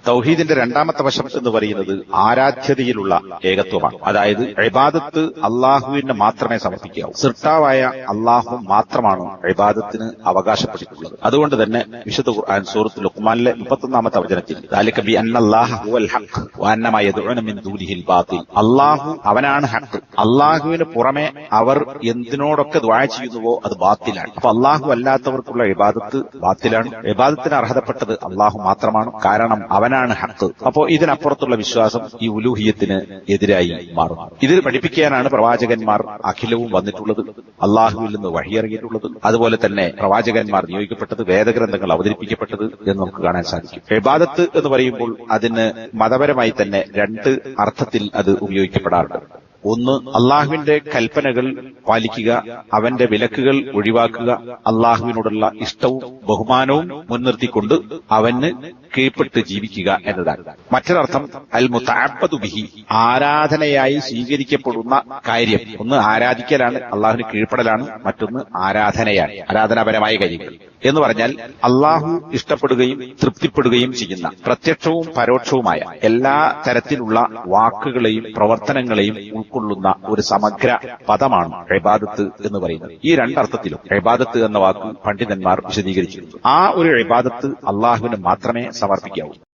തൗഹീദിന്റെ രണ്ടാമത്തെ വശം എന്ന് പറയുന്നത് ആരാധ്യതയിലുള്ള ഏകത്വമാണ്. അതായത് ഇബാദത്ത് അള്ളാഹുവിന് മാത്രമേ സമർപ്പിക്കാവൂ. സൃഷ്ടാവായ അള്ളാഹു മാത്രമാണ് ഇബാദത്തിന് അവകാശപ്പെട്ടിട്ടുള്ളത്. അതുകൊണ്ട് തന്നെ വിശുദ്ധ ഖുർആൻ സൂറത്തുൽ ലുഖ്മാനിലെ 31-ാമത്തെ വചനത്തിൽ ദാലിക ബി അന്നല്ലാഹ ഹുവൽ ഹഖ് വഅന്ന മാ യദ്ഉന മിൻ ദൂനിഹിൽ ബാത്തിൽ, അള്ളാഹു അവനാണ് ഹഖ്, അള്ളാഹുവിന് പുറമെ അവർ എന്തിനോടൊക്കെ ദുആ ചെയ്യുന്നുവോ അത് ബാത്തിലാണ്. അപ്പൊ അള്ളാഹു അല്ലാത്തവർക്കുള്ള ഇബാദത്ത് ബാത്തിലാണ്. ഇബാദത്തിന് അർഹതപ്പെട്ടത് അള്ളാഹു മാത്രമാണ്. കാരണം അവനാണ് ഹഖ്. അപ്പോ ഇതിനപ്പുറത്തുള്ള വിശ്വാസം ഈ ഉലൂഹിയത്തിന് എതിരായി മാറും. ഇതിൽ പഠിപ്പിക്കാനാണ് പ്രവാചകന്മാർ അഖിലവും വന്നിട്ടുള്ളത്, അള്ളാഹുവിൽ നിന്ന് വഹിയിറങ്ങിയിട്ടുള്ളത്. അതുപോലെ തന്നെ പ്രവാചകന്മാർ നിയോഗിക്കപ്പെട്ടത്, വേദഗ്രന്ഥങ്ങൾ അവതരിപ്പിക്കപ്പെട്ടത് എന്ന് നമുക്ക് കാണാൻ സാധിക്കും. ഇബാദത്ത് എന്ന് പറയുമ്പോൾ അതിന് മതപരമായി തന്നെ രണ്ട് അർത്ഥത്തിൽ അത് ഉപയോഗിക്കപ്പെടാറുണ്ട്. ഒന്ന്, അള്ളാഹുവിന്റെ കൽപ്പനകൾ പാലിക്കുക, അവന്റെ വിലക്കുകൾ ഒഴിവാക്കുക, അള്ളാഹുവിനോടുള്ള ഇഷ്ടവും ബഹുമാനവും മുൻനിർത്തിക്കൊണ്ട് അവന് കീഴ്പ്പെട്ട് ജീവിക്കുക എന്നതാണ്. മറ്റൊരർത്ഥം അൽ മുതഅബ്ബദു ബിഹി, ആരാധനയായി സ്വീകരിക്കപ്പെടുന്ന കാര്യം. ഒന്ന് ആരാധിക്കലാണ്, അള്ളാഹുവിന് കീഴ്പ്പെടലാണ്. മറ്റൊന്ന് ആരാധനയാണ്, ആരാധനാപരമായ കാര്യങ്ങൾ എന്ന് പറഞ്ഞാൽ അള്ളാഹു ഇഷ്ടപ്പെടുകയും തൃപ്തിപ്പെടുകയും ചെയ്യുന്ന പ്രത്യക്ഷവും പരോക്ഷവുമായ എല്ലാ തരത്തിലുള്ള വാക്കുകളെയും പ്രവർത്തനങ്ങളെയും ഉൾക്കൊള്ളുന്ന ഒരു സമഗ്ര പദമാണ് ഇബാദത്ത് എന്ന് പറയുന്നത്. ഈ രണ്ടർത്ഥത്തിലും ഇബാദത്ത് എന്ന വാക്ക് പണ്ഡിതന്മാർ വിശദീകരിച്ചിരുന്നു. ആ ഒരു ഇബാദത്ത് അള്ളാഹുവിന് മാത്രമേ സമർപ്പിക്കാവൂ.